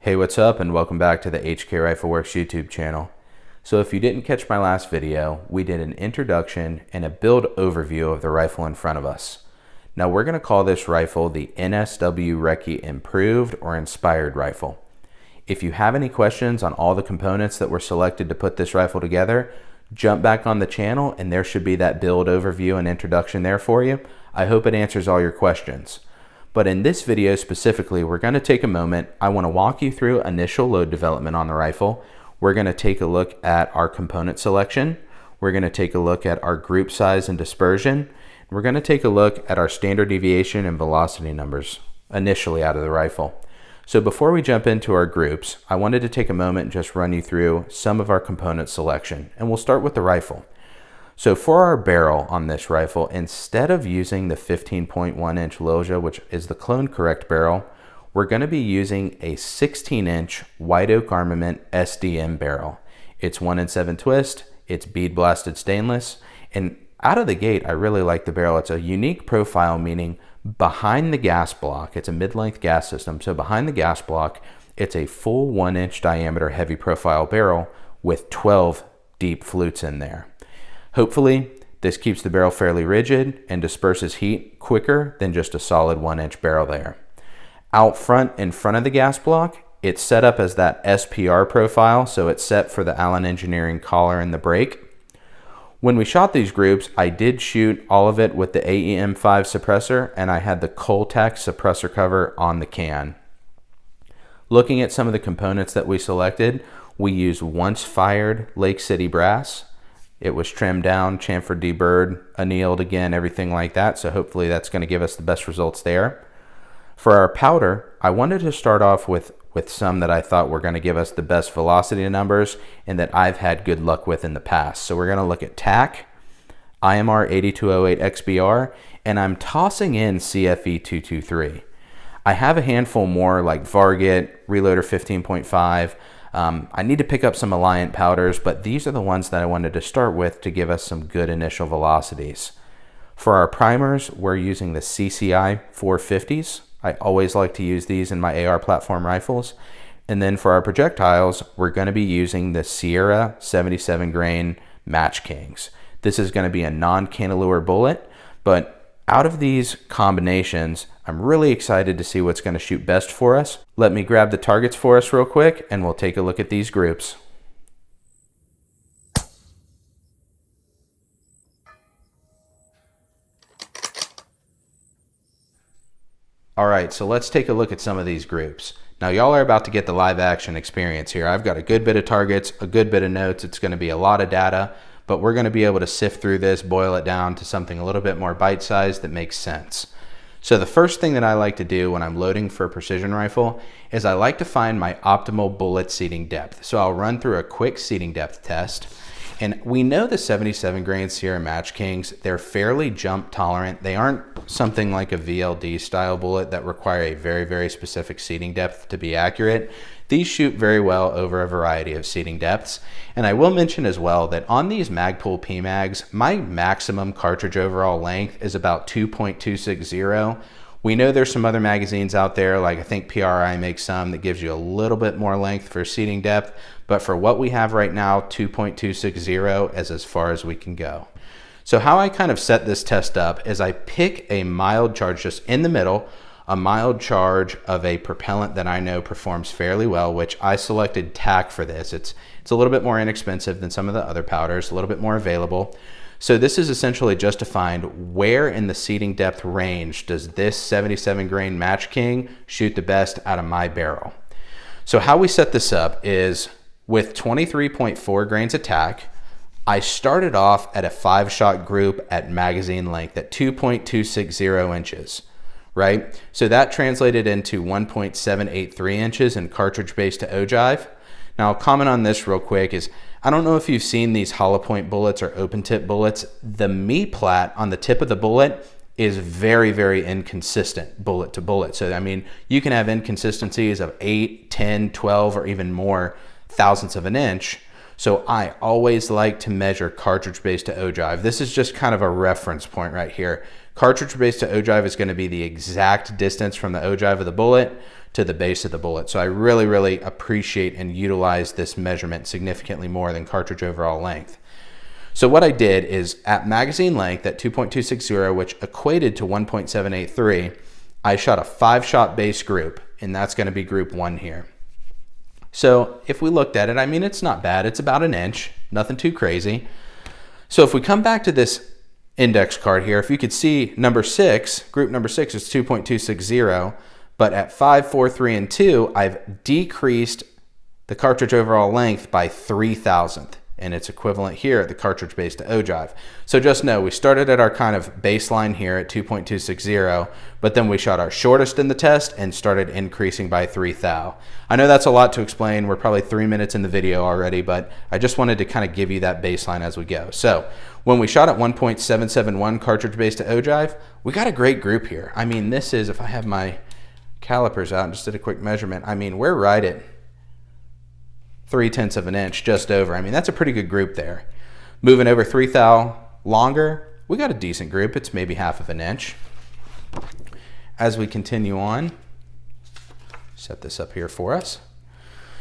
Hey, what's up, and welcome back to the HK Rifle Works YouTube channel. So if you didn't catch my last video, we did an introduction and a build overview of the rifle in front of us. Now we're going to call this rifle the NSW RECCE Improved or Inspired Rifle. If you have any questions on all the components that were selected to put this rifle together, jump back on the channel and there should be that build overview and introduction there for you. I hope it answers all your questions. But in this video specifically, we're going to take a moment. I want to walk you through initial load development on the rifle. We're going to take a look at our component selection. We're going to take a look at our group size and dispersion. We're going to take a look at our standard deviation and velocity numbers initially out of the rifle. So before we jump into our groups, I wanted to take a moment and just run you through some of our component selection. And we'll start with the rifle. So for our barrel on this rifle, instead of using the 15.1 inch Lilja, which is the clone correct barrel, we're going to be using a 16 inch White Oak Armament SDM barrel. It's 1-in-7 twist, it's bead blasted stainless, and out of the gate, I really like the barrel. It's a unique profile, meaning behind the gas block, it's a mid-length gas system, so behind the gas block, it's a full 1 inch diameter heavy profile barrel with 12 deep flutes in there. Hopefully, this keeps the barrel fairly rigid and disperses heat quicker than just a solid 1 inch barrel there. Out front, in front of the gas block, it's set up as that SPR profile, so it's set for the Allen Engineering collar and the brake. When we shot these groups, I did shoot all of it with the AEM5 suppressor, and I had the Coltac suppressor cover on the can. Looking at some of the components that we selected, we used once fired Lake City brass. It was trimmed down, chamfered, deburred, annealed again, everything like that. So hopefully that's going to give us the best results there. For our powder, I wanted to start off with some that I thought were going to give us the best velocity numbers and that I've had good luck with in the past. So we're going to look at TAC, IMR 8208 XBR, and I'm tossing in CFE 223. I have a handful more like Varget, Reloader 15.5. I need to pick up some Alliant powders, but these are the ones that I wanted to start with to give us some good initial velocities. For our primers, we're using the CCI 450s. I always like to use these in my AR platform rifles. And then for our projectiles, we're going to be using the Sierra 77 grain Match Kings. This is going to be a non-cantilever bullet, but out of these combinations, I'm really excited to see what's going to shoot best for us. Let me grab the targets for us real quick and we'll take a look at these groups. All right, so let's take a look at some of these groups. Now y'all are about to get the live action experience here. I've got a good bit of targets, a good bit of notes. It's going to be a lot of data, but we're going to be able to sift through this, boil it down to something a little bit more bite-sized that makes sense. So the first thing that I like to do when I'm loading for a precision rifle is I like to find my optimal bullet seating depth. So I'll run through a quick seating depth test. And we know the 77 grain Sierra Match Kings, they're fairly jump tolerant. They aren't something like a VLD style bullet that require a very, very specific seating depth to be accurate. These shoot very well over a variety of seating depths. And I will mention as well that on these Magpul PMags, my maximum cartridge overall length is about 2.260. We know there's some other magazines out there, like I think PRI makes some that gives you a little bit more length for seating depth, but for what we have right now, 2.260 is as far as we can go. So how I kind of set this test up is I pick a mild charge just in the middle, a mild charge of a propellant that I know performs fairly well, which I selected TAC for this. It's a little bit more inexpensive than some of the other powders, a little bit more available. So this is essentially just to find where in the seating depth range does this 77 grain Match King shoot the best out of my barrel. So how we set this up is with 23.4 grains of TAC, I started off at a 5-shot group at magazine length at 2.260 inches. Right? So that translated into 1.783 inches in cartridge base to ogive. Now I'll comment on this real quick is, I don't know if you've seen these hollow point bullets or open tip bullets. The me-plat on the tip of the bullet is very, very inconsistent bullet to bullet. So I mean, you can have inconsistencies of 8, 10, 12, or even more thousandths of an inch. So I always like to measure cartridge base to ogive. This is just kind of a reference point right here. Cartridge base to ogive is going to be the exact distance from the ogive of the bullet to the base of the bullet. So I really, really appreciate and utilize this measurement significantly more than cartridge overall length. So what I did is at magazine length at 2.260, which equated to 1.783, I shot a 5-shot base group, and that's going to be group 1 here. So if we looked at it, I mean, it's not bad. It's about an inch, nothing too crazy. So if we come back to this index card here, if you could see number 6, group number 6 is 2.260, but at 5, 4, 3, and 2, I've decreased the cartridge overall length by 3,000th, and it's equivalent here at the cartridge base to ogive. So just know we started at our kind of baseline here at 2.260, but then we shot our shortest in the test and started increasing by 3 thou. I know that's a lot to explain. We're probably 3 minutes in the video already, but I just wanted to kind of give you that baseline as we go. So when we shot at 1.771 cartridge base to ogive, we got a great group here. I mean, this is, if I have my calipers out and just did a quick measurement, I mean, we're right at 0.3 of an inch, just over. I mean, that's a pretty good group there. Moving over 3 thou longer, we got a decent group. It's maybe 1/2 of an inch. As we continue on, set this up here for us.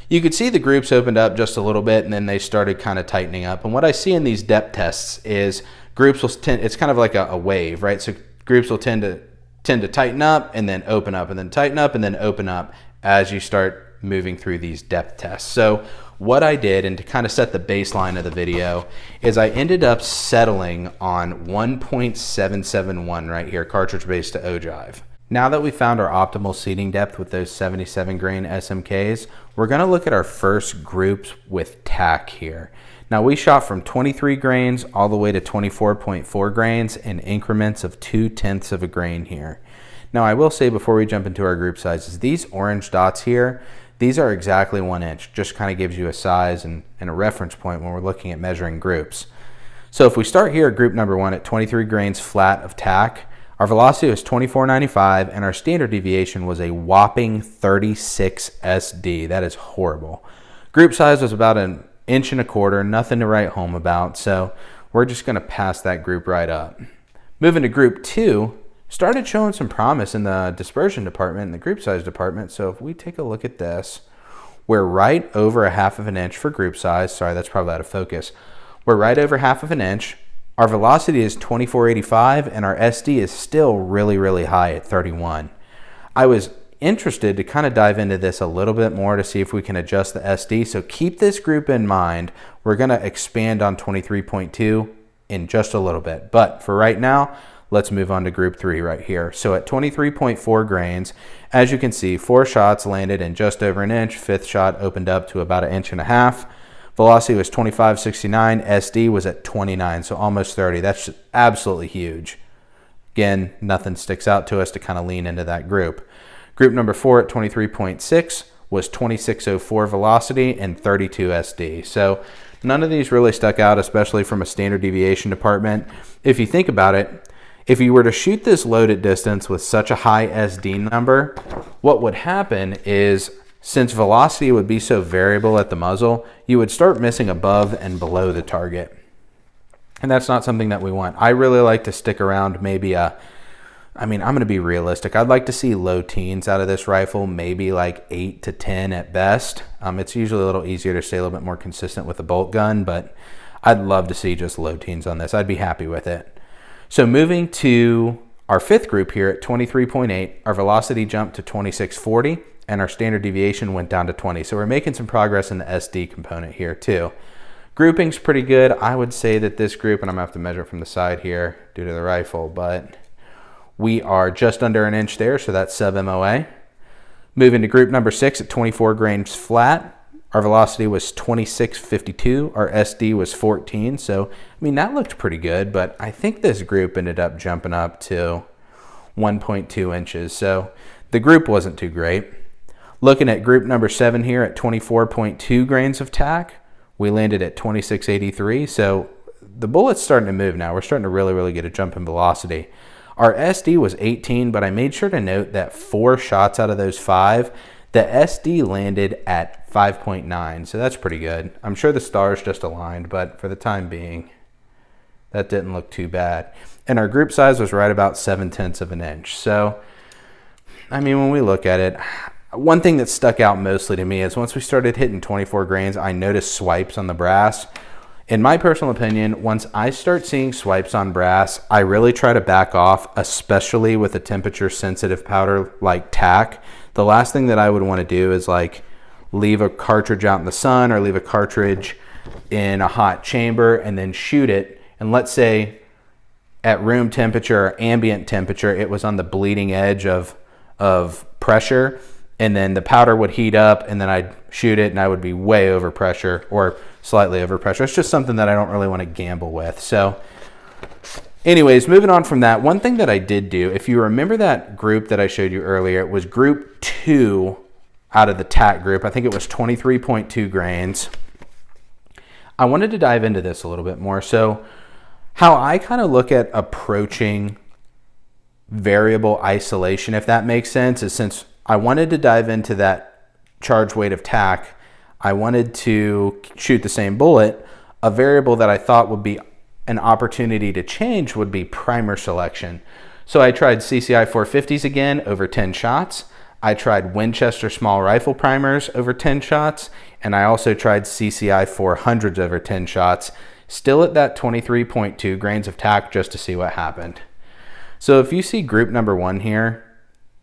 You could see the groups opened up just a little bit, and then they started kind of tightening up. And what I see in these depth tests is groups will tend, it's kind of like a wave, right? So groups will tend to tighten up and then open up and then tighten up and then open up as you start moving through these depth tests. So what I did, and to kind of set the baseline of the video, is I ended up settling on 1.771 right here, cartridge base to ogive. Now that we found our optimal seating depth with those 77 grain SMKs, we're going to look at our first groups with tack here. Now we shot from 23 grains all the way to 24.4 grains in increments of 0.2 of a grain here. Now I will say before we jump into our group sizes, these orange dots here, these are exactly 1 inch. Just kind of gives you a size and a reference point when we're looking at measuring groups. So if we start here at group number 1 at 23 grains flat of tack, our velocity was 24.95 and our standard deviation was a whopping 36 SD. That is horrible. Group size was about 1.25 inches, nothing to write home about. So we're just going to pass that group right up. Moving to group 2, started showing some promise in the dispersion department and the group size department. So if we take a look at this, we're right over 1/2 of an inch for group size. Sorry, that's probably out of focus. We're right over 1/2 of an inch. Our velocity is 24.85 and our SD is still really, really high at 31. I was interested to kind of dive into this a little bit more to see if we can adjust the SD. So keep this group in mind. We're going to expand on 23.2 in just a little bit. But for right now, let's move on to group 3 right here. So at 23.4 grains, as you can see, 4 shots landed in just over an inch. 5th shot opened up to about 1.5 inches. Velocity was 25.69. SD was at 29, so almost 30. That's absolutely huge. Again, nothing sticks out to us to kind of lean into that group. Group number 4 at 23.6 was 26.04 velocity and 32 SD. So none of these really stuck out, especially from a standard deviation department. If you think about it, if you were to shoot this load at distance with such a high SD number, what would happen is, since velocity would be so variable at the muzzle, you would start missing above and below the target. And that's not something that we want. I really like to stick around maybe I'm going to be realistic. I'd like to see low teens out of this rifle, maybe like 8 to 10 at best. It's usually a little easier to stay a little bit more consistent with a bolt gun, but I'd love to see just low teens on this. I'd be happy with it. So moving to our 5th group here at 23.8, our velocity jumped to 26.40 and our standard deviation went down to 20. So we're making some progress in the SD component here too. Grouping's pretty good. I would say that this group, and I'm gonna have to measure it from the side here due to the rifle, but we are just under 1 inch there, so that's sub MOA. Moving to group number 6 at 24 grains flat, our velocity was 26.52, our SD was 14, so I mean that looked pretty good, but I think this group ended up jumping up to 1.2 inches, so the group wasn't too great. Looking at group number 7 here at 24.2 grains of tack, we landed at 26.83, so the bullet's starting to move now. We're starting to really get a jump in velocity. Our SD was 18, but I made sure to note that 4 shots out of those 5, the SD landed at 5.9, so that's pretty good. I'm sure the stars just aligned, but for the time being, that didn't look too bad. And our group size was right about 0.7 of an inch. So, I mean, when we look at it, one thing that stuck out mostly to me is once we started hitting 24 grains, I noticed swipes on the brass. In my personal opinion, once I start seeing swipes on brass, I really try to back off, especially with a temperature sensitive powder like tack. The last thing that I would want to do is like leave a cartridge out in the sun or leave a cartridge in a hot chamber and then shoot it. And let's say at room temperature or ambient temperature, it was on the bleeding edge of pressure, and then the powder would heat up and then I'd shoot it and I would be way over pressure or slightly over pressure. It's just something that I don't really want to gamble with. So anyways, moving on from that, one thing that I did do, if you remember that group that I showed you earlier, it was group 2 out of the tack group. I think it was 23.2 grains. I wanted to dive into this a little bit more. So how I kind of look at approaching variable isolation, if that makes sense, is since I wanted to dive into that charge weight of tack, I wanted to shoot the same bullet. A variable that I thought would be an opportunity to change would be primer selection. So I tried CCI 450s again over 10 shots. I tried Winchester small rifle primers over 10 shots. And I also tried CCI 400s over 10 shots, still at that 23.2 grains of tack, just to see what happened. So if you see group number 1 here,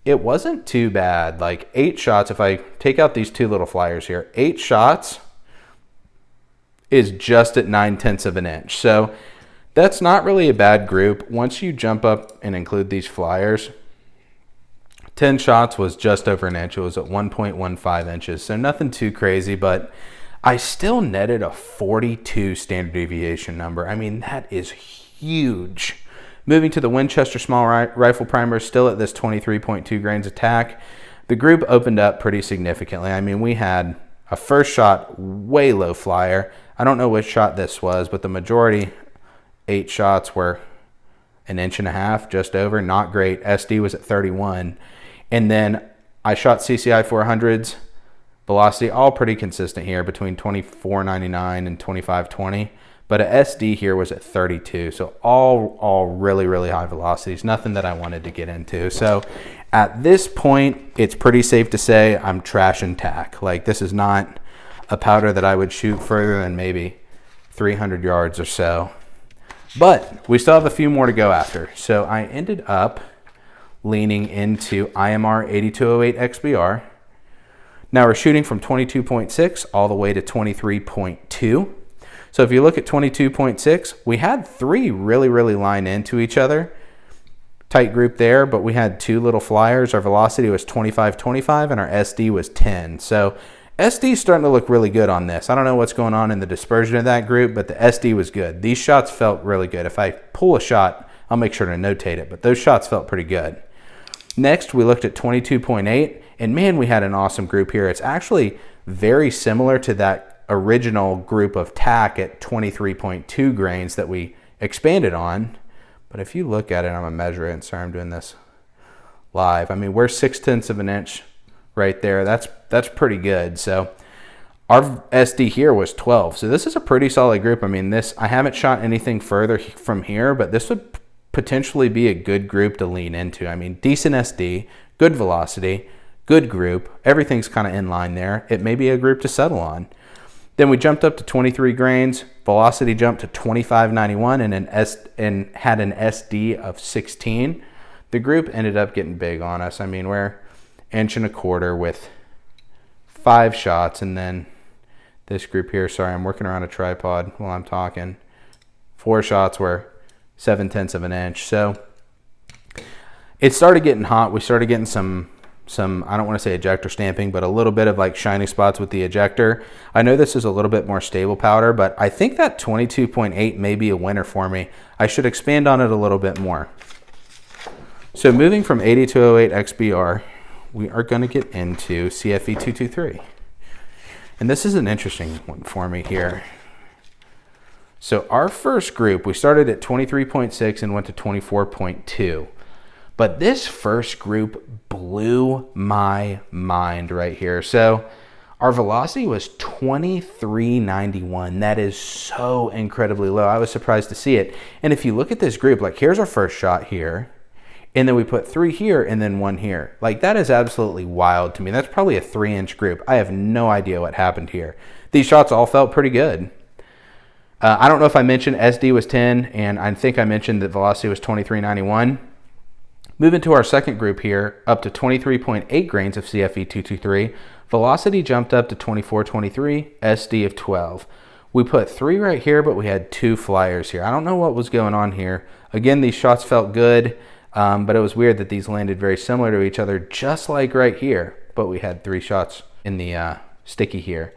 it wasn't too bad. Like 8 shots, if I take out these 2 little flyers here, 8 shots is just at 9/10 of an inch. So that's not really a bad group. Once you jump up and include these flyers, 10 shots was just over an inch. It was at 1.15 inches. So nothing too crazy, but I still netted a 42 standard deviation number. I mean, that is huge. Moving to the Winchester small rifle primer, still at this 23.2 grains of tack. The group opened up pretty significantly. I mean, we had a first shot way low flyer. I don't know which shot this was, but the majority 8 shots were 1.5 inches, just over, not great. SD was at 31. And then I shot CCI 400s, velocity, all pretty consistent here between 24.99 and 25.20. But a SD here was at 32. So all really, really high velocities, nothing that I wanted to get into. So at this point, it's pretty safe to say I'm trashing tack. Like, this is not a powder that I would shoot further than maybe 300 yards or so. But we still have a few more to go after. So I ended up leaning into IMR 8208 XBR. Now we're shooting from 22.6 all the way to 23.2. So if you look at 22.6, we had 3 really line into each other. Tight group there, but we had 2 little flyers. Our velocity was 25.25 and our SD was 10. So SD is starting to look really good on this. I don't know what's going on in the dispersion of that group, but the SD was good. These shots felt really good. If I pull a shot, I'll make sure to notate it, but those shots felt pretty good. Next, we looked at 22.8, and man, we had an awesome group here. It's actually very similar to that original group of tack at 23.2 grains that we expanded on. But if you look at it, I'm gonna measure it. Sorry, I'm doing this live. I mean, we're 6/10 of an inch right there. That's pretty good. So our SD here was 12. So this is a pretty solid group. I mean, I haven't shot anything further from here, but this would potentially be a good group to lean into. I mean, decent SD, good velocity, good group. Everything's kind of in line there. It may be a group to settle on. Then we jumped up to 23 grains, velocity jumped to 25.91 and had an SD of 16. The group ended up getting big on us. I mean, we're 1.25 inches with 5 shots, and then this group here, sorry, I'm working around a tripod while I'm talking. 4 shots were 7/10 of an inch. So it started getting hot. We started getting some, I don't want to say ejector stamping, but a little bit of like shiny spots with the ejector. I know this is a little bit more stable powder, but I think that 22.8 may be a winner for me. I should expand on it a little bit more. So moving from 8208 XBR, we are going to get into CFE 223. And this is an interesting one for me here. So our first group, we started at 23.6 and went to 24.2. But this first group blew my mind right here. So our velocity was 23.91. That is so incredibly low. I was surprised to see it. And if you look at this group, like here's our first shot here. And then we put 3 here and then 1 here. Like, that is absolutely wild to me. That's probably a 3-inch group. I have no idea what happened here. These shots all felt pretty good. I don't know if I mentioned SD was 10, and I think I mentioned that velocity was 2391. Moving to our second group here, up to 23.8 grains of CFE223. Velocity jumped up to 2423, SD of 12. We put 3 right here, but we had 2 flyers here. I don't know what was going on here. Again, these shots felt good, but it was weird that these landed very similar to each other, just like right here. But we had 3 shots in the sticky here.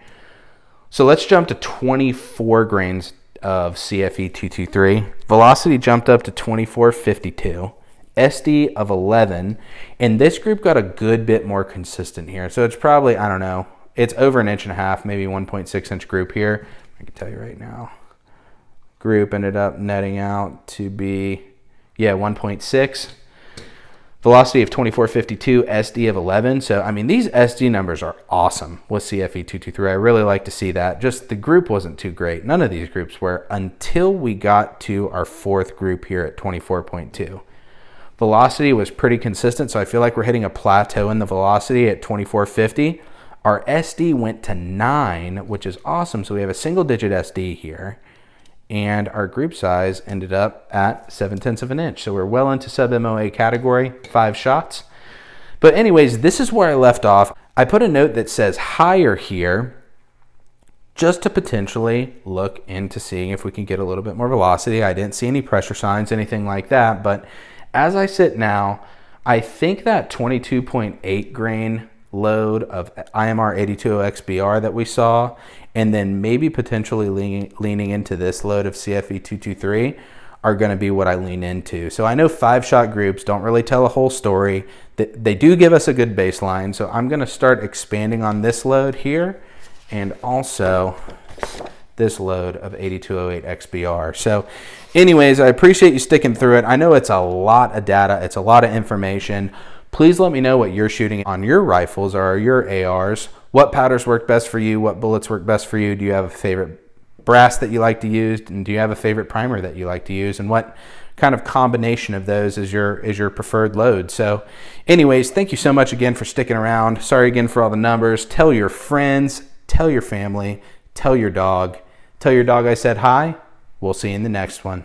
So let's jump to 24 grains of CFE223. Velocity jumped up to 2452. SD of 11. And this group got a good bit more consistent here. So it's probably, I don't know, it's over 1.5 inches, maybe 1.6 inch group here. I can tell you right now. Group ended up netting out to be, 1.6. Velocity of 2452, SD of 11. So, I mean, these SD numbers are awesome with CFE223. I really like to see that. Just the group wasn't too great. None of these groups were until we got to our 4th group here at 24.2. Velocity was pretty consistent, so I feel like we're hitting a plateau in the velocity at 2450. Our SD went to 9, which is awesome. So we have a single-digit SD here. And our group size ended up at 0.7 of an inch. So we're well into sub-MOA category, 5 shots. But anyways, this is where I left off. I put a note that says higher here just to potentially look into seeing if we can get a little bit more velocity. I didn't see any pressure signs, anything like that. But as I sit now, I think that 22.8 grain load of IMR 820 XBR that we saw, and then maybe potentially leaning into this load of CFE223 are going to be what I lean into. So I know 5-shot groups don't really tell a whole story. They do give us a good baseline. So I'm going to start expanding on this load here and also this load of 8208 XBR. So anyways, I appreciate you sticking through it. I know it's a lot of data. It's a lot of information. Please let me know what you're shooting on your rifles or your ARs. What powders work best for you? What bullets work best for you? Do you have a favorite brass that you like to use? And do you have a favorite primer that you like to use? And what kind of combination of those is your preferred load? So anyways, thank you so much again for sticking around. Sorry again for all the numbers. Tell your friends, tell your family, tell your dog I said hi. We'll see you in the next one.